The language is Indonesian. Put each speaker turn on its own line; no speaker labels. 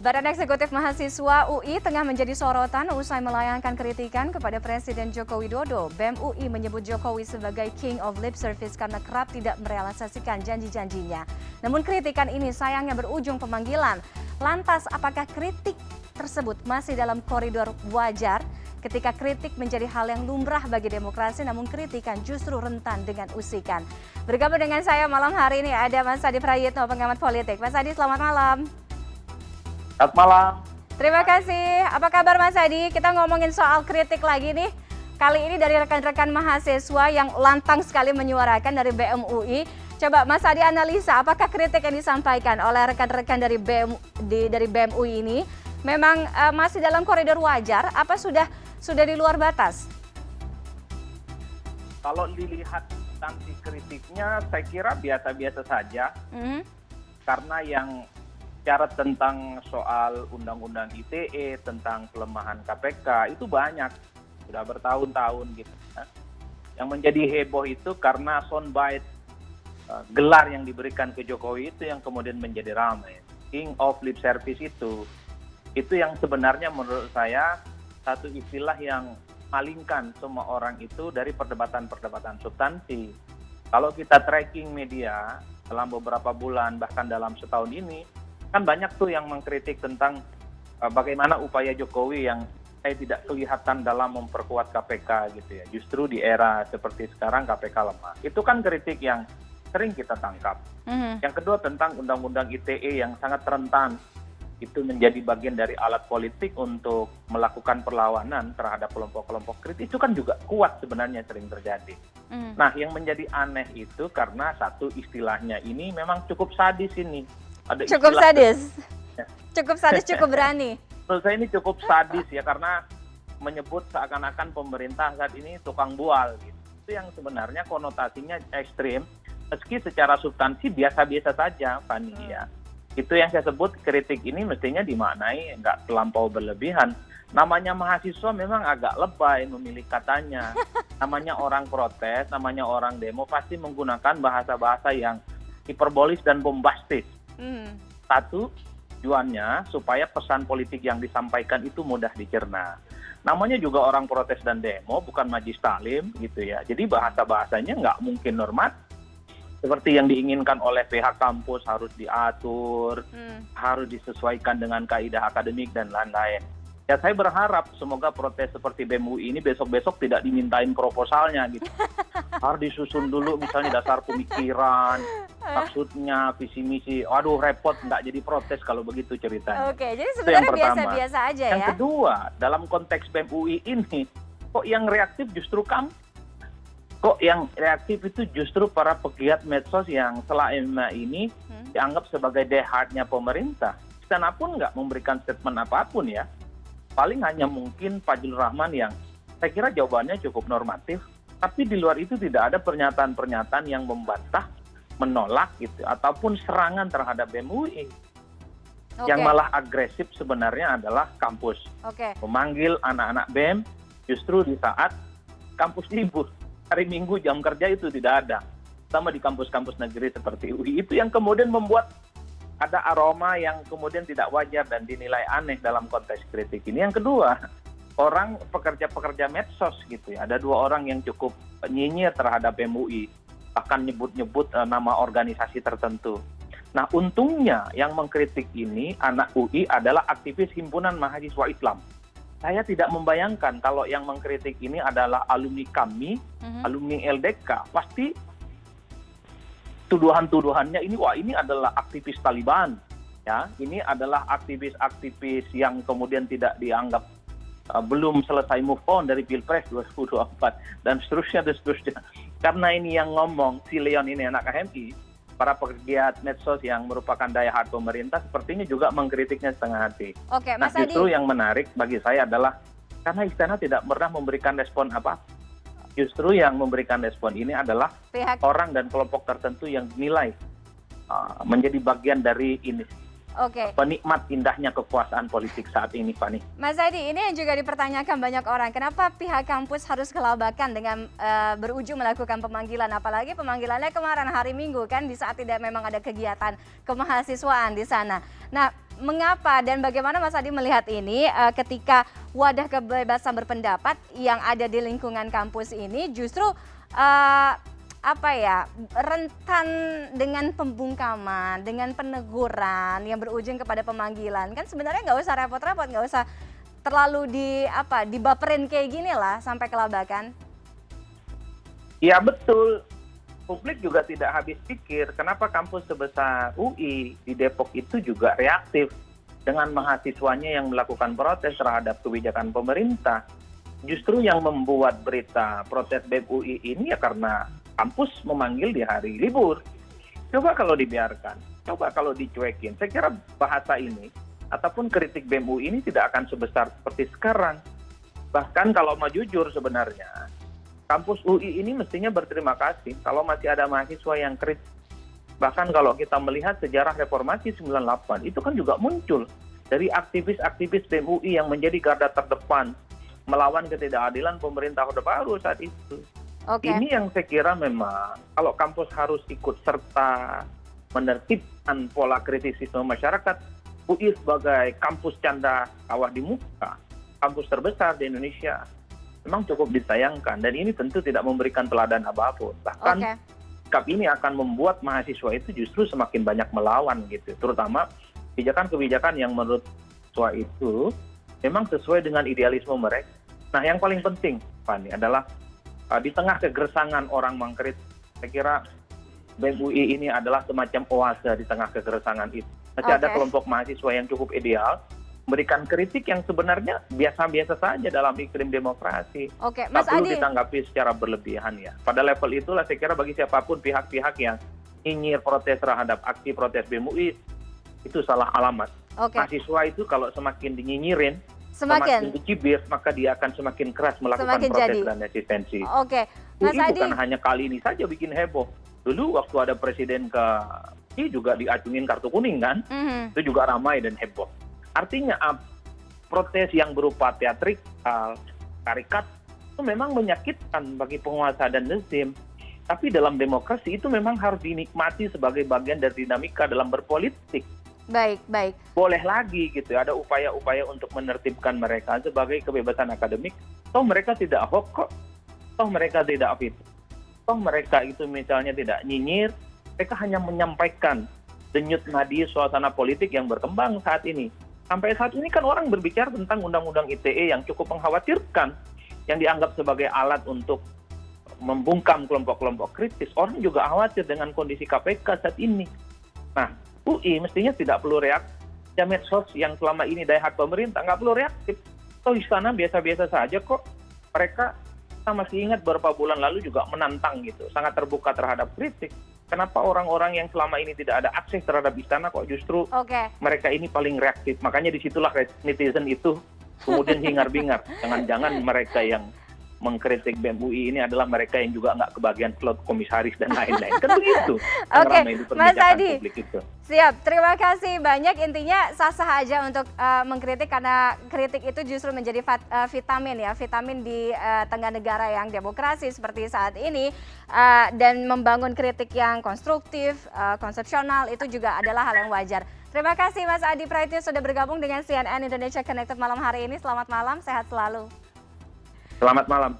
Badan Eksekutif Mahasiswa UI tengah menjadi sorotan usai melayangkan kritikan kepada Presiden Joko Widodo. BEM UI menyebut Jokowi sebagai King of Lip Service karena kerap tidak merealisasikan janji-janjinya. Namun kritikan ini sayangnya berujung pemanggilan. Lantas apakah kritik tersebut masih dalam koridor wajar? Ketika kritik menjadi hal yang lumrah bagi demokrasi, namun kritikan justru rentan dengan usikan. Bergabung dengan saya malam hari ini ada Mas Adi Prayitno, pengamat politik. Mas Adi, selamat malam.
Selamat malam.
Terima kasih. Apa kabar Mas Adi? Kita ngomongin soal kritik lagi nih. Kali ini dari rekan-rekan mahasiswa yang lantang sekali menyuarakan dari BEM UI. Coba Mas Adi analisa, apakah kritik yang disampaikan oleh rekan-rekan dari BEM UI ini memang masih dalam koridor wajar? Apa sudah di luar batas?
Kalau dilihat sanksi kritiknya, saya kira biasa-biasa saja. Karena yang bicara tentang soal undang-undang ITE, tentang pelemahan KPK, itu banyak. Sudah bertahun-tahun gitu. Yang menjadi heboh itu karena soundbite gelar yang diberikan ke Jokowi itu yang kemudian menjadi ramai. King of Lip Service itu yang sebenarnya menurut saya satu istilah yang malingkan semua orang itu dari perdebatan-perdebatan substansi. Kalau kita tracking media dalam beberapa bulan, bahkan dalam setahun ini, kan banyak tuh yang mengkritik tentang bagaimana upaya Jokowi yang tidak kelihatan dalam memperkuat KPK gitu ya. Justru di era seperti sekarang KPK lemah. Itu kan kritik yang sering kita tangkap. Yang kedua tentang undang-undang ITE yang sangat rentan. Itu menjadi bagian dari alat politik untuk melakukan perlawanan terhadap kelompok-kelompok kritis. Itu kan juga kuat sebenarnya sering terjadi. Nah yang menjadi aneh itu karena satu istilahnya ini memang cukup sadis ini.
Cukup sadis, cukup berani.
Menurut saya ini cukup sadis ya, karena menyebut seakan-akan pemerintah saat ini tukang bual gitu. Itu yang sebenarnya konotasinya ekstrim, meski secara substansi biasa-biasa saja, Fani ya. Itu yang saya sebut kritik ini mestinya dimaknai nggak terlampau berlebihan. Namanya mahasiswa memang agak lebay memilih katanya. Namanya orang protes, namanya orang demo pasti menggunakan bahasa-bahasa yang hiperbolis dan bombastis. Satu, tujuannya supaya pesan politik yang disampaikan itu mudah dicerna. Namanya juga orang protes dan demo, bukan majlis taklim gitu ya. Jadi bahasa-bahasanya nggak mungkin normatif. Seperti yang diinginkan oleh pihak kampus harus diatur, harus disesuaikan dengan kaidah akademik dan lain-lain. Ya saya berharap semoga protes seperti BEM UI ini besok-besok tidak dimintain proposalnya gitu. Harus disusun dulu misalnya dasar pemikiran, maksudnya visi misi. Waduh repot, nggak jadi protes kalau begitu ceritanya.
Oke, jadi sebenarnya biasa-biasa aja ya.
Yang kedua, dalam konteks BEM UI ini, kok yang reaktif justru kamu? Kok yang reaktif itu justru para pegiat medsos yang selama ini dianggap sebagai die hardnya pemerintah. Istana pun nggak memberikan statement apapun ya. Paling hanya mungkin Fadjrul Rahman yang saya kira jawabannya cukup normatif. Tapi di luar itu tidak ada pernyataan-pernyataan yang membantah, menolak gitu, ataupun serangan terhadap BEM UI. Yang malah agresif sebenarnya adalah kampus. Memanggil anak-anak BEM justru di saat kampus libur. Hari Minggu jam kerja itu tidak ada. Sama di kampus-kampus negeri seperti UI itu yang kemudian membuat ada aroma yang kemudian tidak wajar dan dinilai aneh dalam konteks kritik ini. Yang kedua, orang pekerja-pekerja medsos gitu ya. Ada dua orang yang cukup nyinyir terhadap MUI. Bahkan nyebut-nyebut nama organisasi tertentu. Nah untungnya yang mengkritik ini anak UI adalah aktivis himpunan mahasiswa Islam. Saya tidak membayangkan kalau yang mengkritik ini adalah alumni kami, alumni LDK. Pasti tuduhan-tuduhannya ini, wah ini adalah aktivis Taliban. Ya, ini adalah aktivis-aktivis yang kemudian tidak dianggap belum selesai move on dari Pilpres 2024 dan seterusnya. Karena ini yang ngomong si Leon ini anak HMI, para pegiat medsos yang merupakan daya hard pemerintah sepertinya juga mengkritiknya setengah hati. Nah justru yang menarik bagi saya adalah karena istana tidak pernah memberikan respon apa. Justru yang memberikan respon ini adalah orang dan kelompok tertentu yang dinilai menjadi bagian dari ini
Oke.
penikmat indahnya kekuasaan politik saat ini, Fani.
Mas Adi, ini yang juga dipertanyakan banyak orang, kenapa pihak kampus harus kelabakan dengan berujung melakukan pemanggilan, apalagi pemanggilannya kemarin hari Minggu kan, di saat tidak memang ada kegiatan kemahasiswaan di sana. Nah, mengapa dan bagaimana Mas Adi melihat ini ketika wadah kebebasan berpendapat yang ada di lingkungan kampus ini justru rentan dengan pembungkaman, dengan peneguran yang berujung kepada pemanggilan. Kan sebenarnya nggak usah repot-repot, nggak usah terlalu dibaperin kayak gini lah sampai kelabakan.
Ya betul, publik juga tidak habis pikir kenapa kampus sebesar UI di Depok itu juga reaktif dengan mahasiswanya yang melakukan protes terhadap kebijakan pemerintah. Justru yang membuat berita protes BEM UI ini ya karena kampus memanggil di hari libur. Coba kalau dibiarkan, coba kalau dicuekin. Saya kira bahasa ini ataupun kritik BEM UI ini tidak akan sebesar seperti sekarang. Bahkan kalau mau jujur sebenarnya, kampus UI ini mestinya berterima kasih kalau masih ada mahasiswa yang kritik. Bahkan kalau kita melihat sejarah reformasi 98, itu kan juga muncul dari aktivis-aktivis BEM UI yang menjadi garda terdepan melawan ketidakadilan pemerintah Orde Baru saat itu.
Okay.
Ini yang saya kira memang kalau kampus harus ikut serta menertibkan pola kritisisme masyarakat, UI sebagai kampus canda kawah di muka, kampus terbesar di Indonesia, memang cukup disayangkan dan ini tentu tidak memberikan teladan apapun. Bahkan sikap ini akan membuat mahasiswa itu justru semakin banyak melawan gitu, terutama kebijakan-kebijakan yang menurut mahasiswa itu memang sesuai dengan idealisme mereka. Nah, yang paling penting, Fani, adalah di tengah kegersangan orang mengkritik, saya kira BEM UI ini adalah semacam oase di tengah kegersangan itu. Masih ada kelompok mahasiswa yang cukup ideal, memberikan kritik yang sebenarnya biasa-biasa saja dalam iklim demokrasi.
Mas
tak perlu
Adi
ditanggapi secara berlebihan ya. Pada level itulah saya kira bagi siapapun pihak-pihak yang nyinyir protes terhadap aksi protes BEM UI, itu salah alamat. Mahasiswa itu kalau semakin dinyinyirin, semakin dicibir, maka dia akan semakin keras melakukan protes dan resistensi.
Mas
UI
Adi,
bukan hanya kali ini saja bikin heboh. Dulu waktu ada presiden ini juga diacungin kartu kuning kan, itu juga ramai dan heboh. Artinya protes yang berupa teatrikal, karikat, itu memang menyakitkan bagi penguasa dan rezim. Tapi dalam demokrasi itu memang harus dinikmati sebagai bagian dari dinamika dalam berpolitik.
Baik.
Boleh lagi gitu, ada upaya-upaya untuk menertibkan mereka sebagai kebebasan akademik. Toh mereka tidak hoax kok, toh mereka tidak fitnah, toh mereka itu misalnya tidak nyinyir, mereka hanya menyampaikan denyut nadi suasana politik yang berkembang saat ini. Sampai saat ini kan orang berbicara tentang undang-undang ITE yang cukup mengkhawatirkan, yang dianggap sebagai alat untuk membungkam kelompok-kelompok kritis. Orang juga khawatir dengan kondisi KPK saat ini. Nah, UI mestinya tidak perlu reaktif. Ya medsos yang selama ini daya pemerintah nggak perlu reaktif. Toh istana biasa-biasa saja kok. Mereka, kita masih ingat beberapa bulan lalu juga menantang gitu, sangat terbuka terhadap kritik. Kenapa orang-orang yang selama ini tidak ada akses terhadap istana kok justru mereka ini paling reaktif. Makanya disitulah netizen itu kemudian hingar-bingar. Jangan-jangan mereka yang mengkritik BEM UI ini adalah mereka yang juga nggak kebagian slot komisaris dan lain-lain. Kan begitu.
Mas Adi, siap. Terima kasih banyak. Intinya sah-sah aja untuk mengkritik karena kritik itu justru menjadi vitamin di tengah negara yang demokrasi seperti saat ini, dan membangun kritik yang konstruktif, konsepsional itu juga adalah hal yang wajar. Terima kasih Mas Adi Praetno sudah bergabung dengan CNN Indonesia Connected malam hari ini. Selamat malam, sehat selalu.
Selamat malam.